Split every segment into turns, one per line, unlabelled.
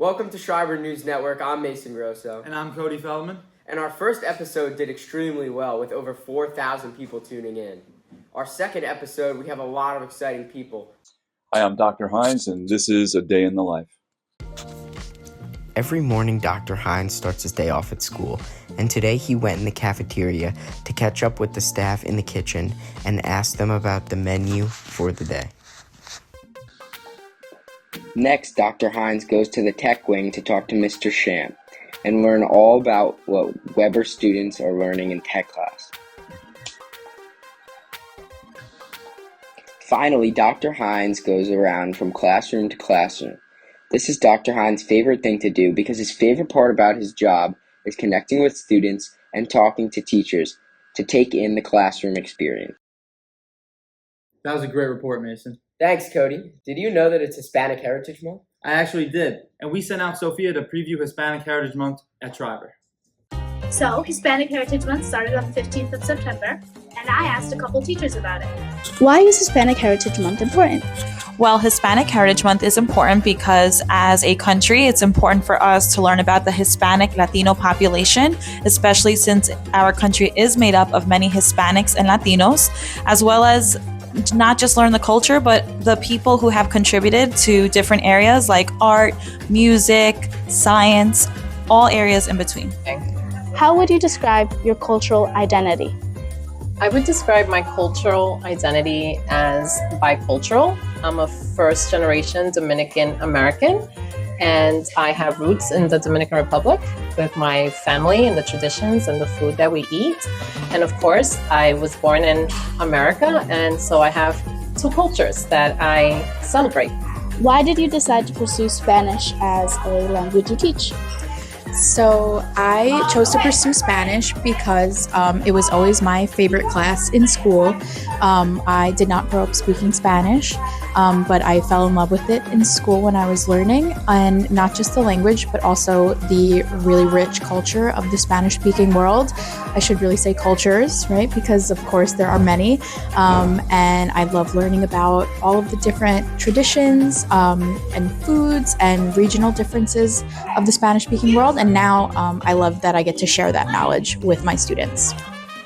Welcome to Schreiber News Network. I'm Mason Grosso.
And I'm Cody Feldman.
And our first episode did extremely well with over 4,000 people tuning in. Our second episode, we have a lot of exciting people.
Hi, I'm Dr. Hynes, and this is A Day in the Life.
Every morning, Dr. Hynes starts his day off at school, and today he went in the cafeteria to catch up with the staff in the kitchen and ask them about the menu for the day.
Next, Dr. Hynes goes to the tech wing to talk to Mr. Sham and learn all about what Weber students are learning in tech class. Finally, Dr. Hynes goes around from classroom to classroom. This is Dr. Hynes' favorite thing to do because his favorite part about his job is connecting with students and talking to teachers to take in the classroom experience.
That was a great report, Mason.
Thanks, Cody. Did you know that it's Hispanic Heritage Month?
I actually did, and we sent out Sophia to preview Hispanic Heritage Month at Schreiber.
So, Hispanic Heritage Month started on the 15th of September, and I asked a couple teachers about it.
Why is Hispanic Heritage Month important?
Well, Hispanic Heritage Month is important because as a country, it's important for us to learn about the Hispanic Latino population, especially since our country is made up of many Hispanics and Latinos, as well as not just learn the culture, but the people who have contributed to different areas like art, music, science, all areas in between.
How would you describe your cultural identity?
I would describe my cultural identity as bicultural. I'm a first-generation Dominican American, and I have roots in the Dominican Republic with my family and the traditions and the food that we eat. And of course, I was born in America, and so I have two cultures that I celebrate.
Why did you decide to pursue Spanish as a language you teach?
So I chose to pursue Spanish because it was always my favorite class in school. I did not grow up speaking Spanish, but I fell in love with it in school when I was learning, and not just the language, but also the really rich culture of the Spanish-speaking world. I should really say cultures, right? Because of course there are many, and I love learning about all of the different traditions and foods and regional differences of the Spanish-speaking world. And now I love that I get to share that knowledge with my students.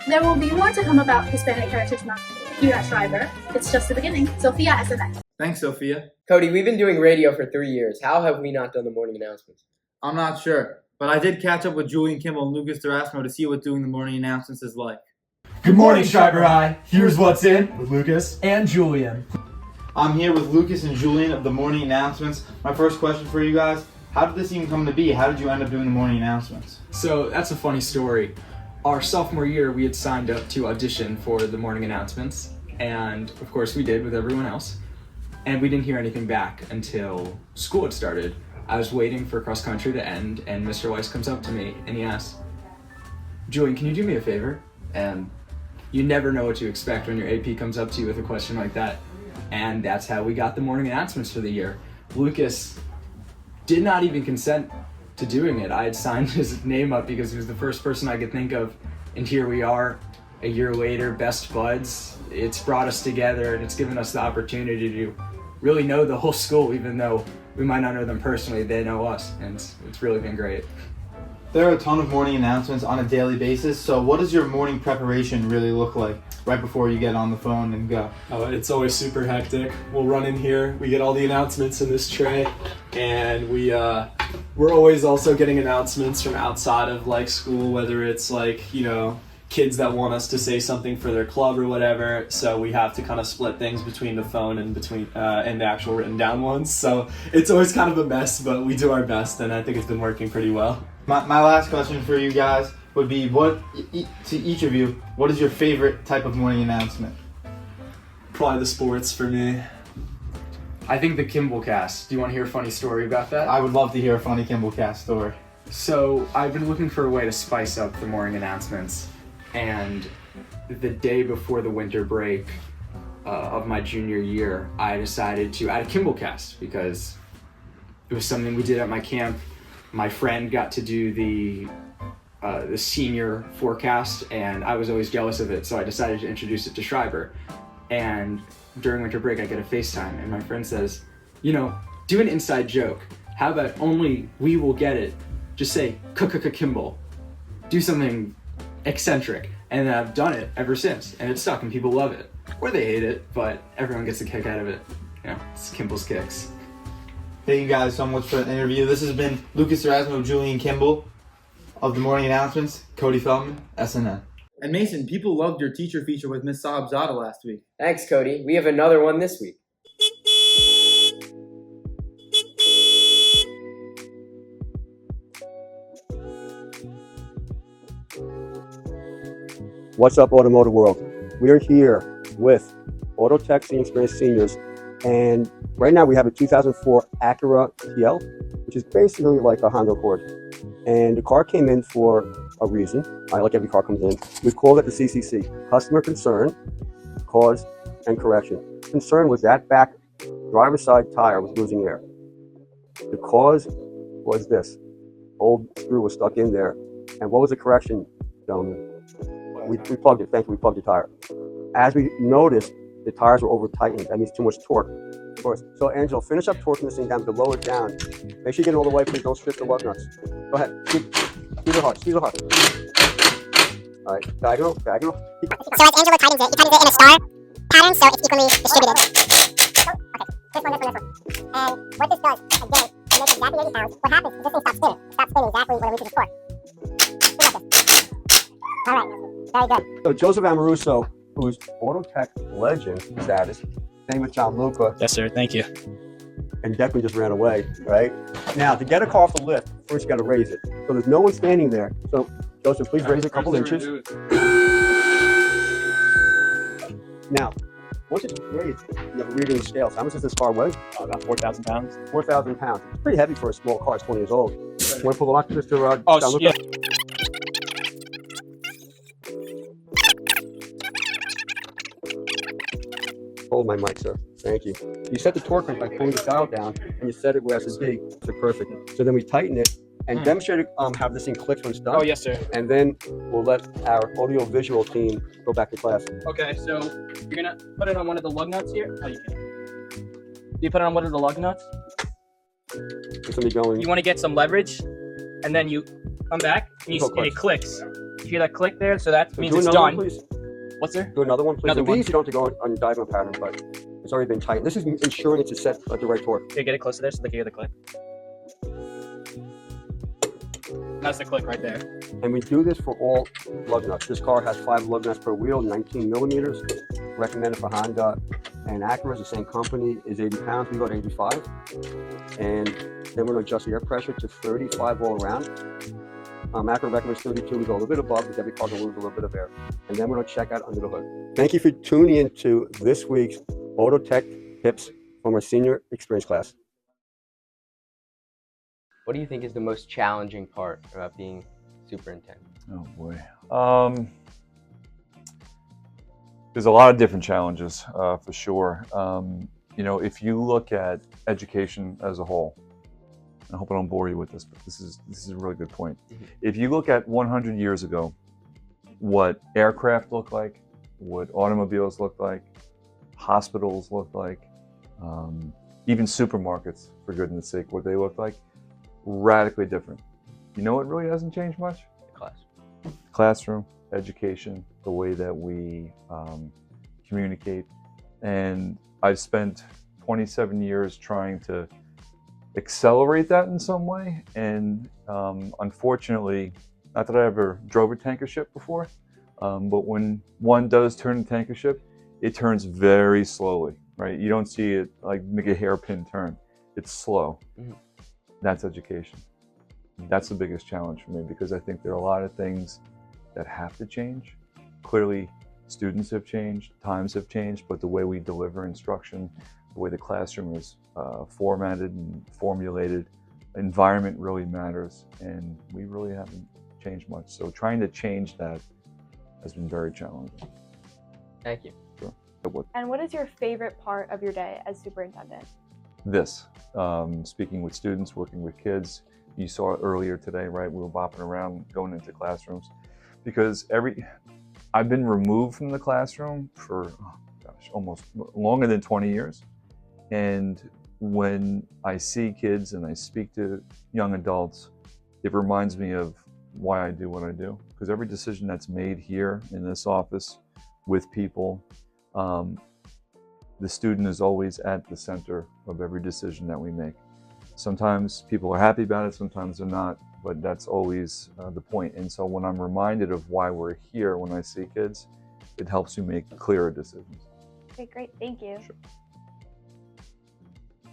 There will be more to come about Hispanic Heritage Month here at Schreiber. It's just the beginning. Sophia has the next.
Thanks, Sophia.
Cody, we've been doing radio for 3 years. How have we not done the morning announcements?
I'm not sure, but I did catch up with Julian Kimball and Lucas Durasmo to see what doing the morning announcements is like.
Good morning, Schreiber High. Here's what's in with Lucas and Julian.
I'm here with Lucas and Julian of the morning announcements. My first question for you guys, how did this even come to be? How did you end up doing the morning announcements?
So that's a funny story. Our sophomore year, we had signed up to audition for the morning announcements, and of course we did with everyone else. And we didn't hear anything back until school had started. I was waiting for cross country to end, and Mr. Weiss comes up to me and he asks, "Julian, can you do me a favor?" And you never know what to expect when your AP comes up to you with a question like that. And that's how we got the morning announcements for the year. Lucas did not even consent to doing it. I had signed his name up because he was the first person I could think of, and here we are a year later, best buds. It's brought us together, and it's given us the opportunity to really know the whole school, even though we might not know them personally. They know us, and it's really been great.
There are a ton of morning announcements on a daily basis, so what does your morning preparation really look like right before you get on the phone and go?
It's always super hectic. We'll run in here, we get all the announcements in this tray, and we're always also getting announcements from outside of like school, whether it's like, kids that want us to say something for their club or whatever, so we have to kind of split things between the phone and and the actual written down ones. So it's always kind of a mess, but we do our best, and I think it's been working pretty well.
My last question for you guys would be, to each of you, what is your favorite type of morning announcement?
Probably the sports for me.
I think the Kimball cast. Do you want to hear a funny story about that?
I would love to hear a funny Kimball cast story.
So I've been looking for a way to spice up the morning announcements, and the day before the winter break of my junior year, I decided to add a Kimball cast because it was something we did at my camp. My friend got to do the senior forecast, and I was always jealous of it, so I decided to introduce it to Schreiber. And during winter break, I get a FaceTime, and my friend says, do an inside joke. How about only we will get it? Just say Kimball. Do something eccentric. And I've done it ever since, and it's stuck, and people love it. Or they hate it, but everyone gets a kick out of it. You know, it's Kimball's Kicks.
Thank you guys so much for the interview. This has been Lucas Erasmo, Julian Kimball of the Morning Announcements, Cody Feldman, SNN.
And Mason, people loved your teacher feature with Miss Sahabzada last week.
Thanks, Cody. We have another one this week.
What's up, automotive world? We are here with Auto Tech Experience Seniors, and right now we have a 2004 Acura TL, which is basically like a Honda Accord. And the car came in for a reason. Like every car comes in. We called it the CCC, Customer Concern, Cause, and Correction. Concern was that back driver's side tire was losing air. The cause was this. Old screw was stuck in there. And what was the correction, gentlemen? We plugged it. Thank you. We plugged the tire. As we noticed, the tires were over tightened. That means too much torque. Of course. So Angelo, finish up torquing this thing down to lower it down. Make sure you get it all the way. Please don't strip the lug nuts. Go ahead. Squeeze it hard. Squeeze it hard. All right. Diagonal.
So as Angelo tightens it, he tightens it in a star pattern, so it's equally distributed. Okay. This one. And what this does, again, it makes exactly 80 pounds. What happens is this thing stops spinning. It stops spinning exactly when it reaches its torque. All right. Very good.
So Joseph Amoruso, who's Auto Tech legend status, same with John Luca.
Yes, sir. Thank you.
And Declan just ran away, right? Now, to get a car off the lift, first you got to raise it. So there's no one standing there. So Joseph, please raise it a couple inches. Now, once it's raised, you have a reading scale. So how much does this car weigh?
About 4,000 pounds.
4,000 pounds. It's pretty heavy for a small car. It's 20 years old. Want to pull the lock, Mr. John Luca?
Yeah.
Hold my mic, sir. Thank you. You set the torque by pulling the dial down, and you set it where it's D. So perfect. So then we tighten it and demonstrate how this thing clicks when it's done.
Oh, yes, sir.
And then we'll let our audio-visual team go back to class.
Okay, so you're gonna put it on one of the lug nuts here. Oh, you can. Do you put it on one of the lug nuts?
It's gonna be going.
You want to get some leverage, and then you come back, and, and it clicks. You hear that click there? So that means it's done.
One, please.
What's there?
Do another one, please.
Another one.
These you don't have to go on diagonal pattern, but it's already been tightened. This is ensuring it's set at the right torque.
Okay, get it closer there so they can hear the click. That's the click right there.
And we do this for all lug nuts. This car has 5 lug nuts per wheel, 19 millimeters. Recommended for Honda and Acura, the same company, is 80 pounds. We go to 85. And then we're going to adjust the air pressure to 35 all around. Acura recommends 32. We go a little bit above because every car will lose a little bit of air. And then we're going to check out under the hood. Thank you for tuning in to this week's Auto Tech Tips from our senior experience class.
What do you think is the most challenging part about being superintendent?
Oh boy. There's a lot of different challenges for sure. You know, if you look at education as a whole, I hope I don't bore you with this, but this is a really good point. Mm-hmm. If you look at 100 years ago, what aircraft looked like, what automobiles looked like, hospitals looked like, even supermarkets, for goodness sake, what they looked like, radically different. You know what really hasn't changed much? Classroom, education, the way that we communicate. And I've spent 27 years trying to accelerate that in some way, and unfortunately, not that I ever drove a tanker ship before, but when one does turn a tanker ship, it turns very slowly, right? You don't see it like make a hairpin turn. It's slow. Mm-hmm. That's education. That's the biggest challenge for me, because I think there are a lot of things that have to change. Clearly, students have changed, times have changed, but the way we deliver instruction, the way the classroom is formatted and formulated, environment really matters, and we really haven't changed much. So trying to change that has been very challenging.
Thank you.
Sure.
And what is your favorite part of your day as superintendent?
This, speaking with students, working with kids. You saw it earlier today, right? We were bopping around, going into classrooms, because I've been removed from the classroom for, almost longer than 20 years. And when I see kids and I speak to young adults, it reminds me of why I do what I do. Because every decision that's made here in this office with people, the student is always at the center of every decision that we make. Sometimes people are happy about it, sometimes they're not, but that's always the point. And so when I'm reminded of why we're here when I see kids, it helps me make clearer decisions.
Okay, great. Thank you.
Sure.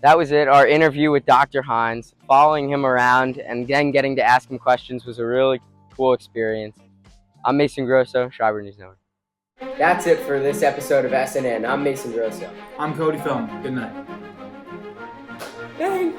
That was it, our interview with Dr. Hynes. Following him around and then getting to ask him questions was a really cool experience. I'm Mason Grosso, Schreiber News Network. That's it for this episode of SNN. I'm Mason Grosso.
I'm Cody Feldman. Good night.
Dang.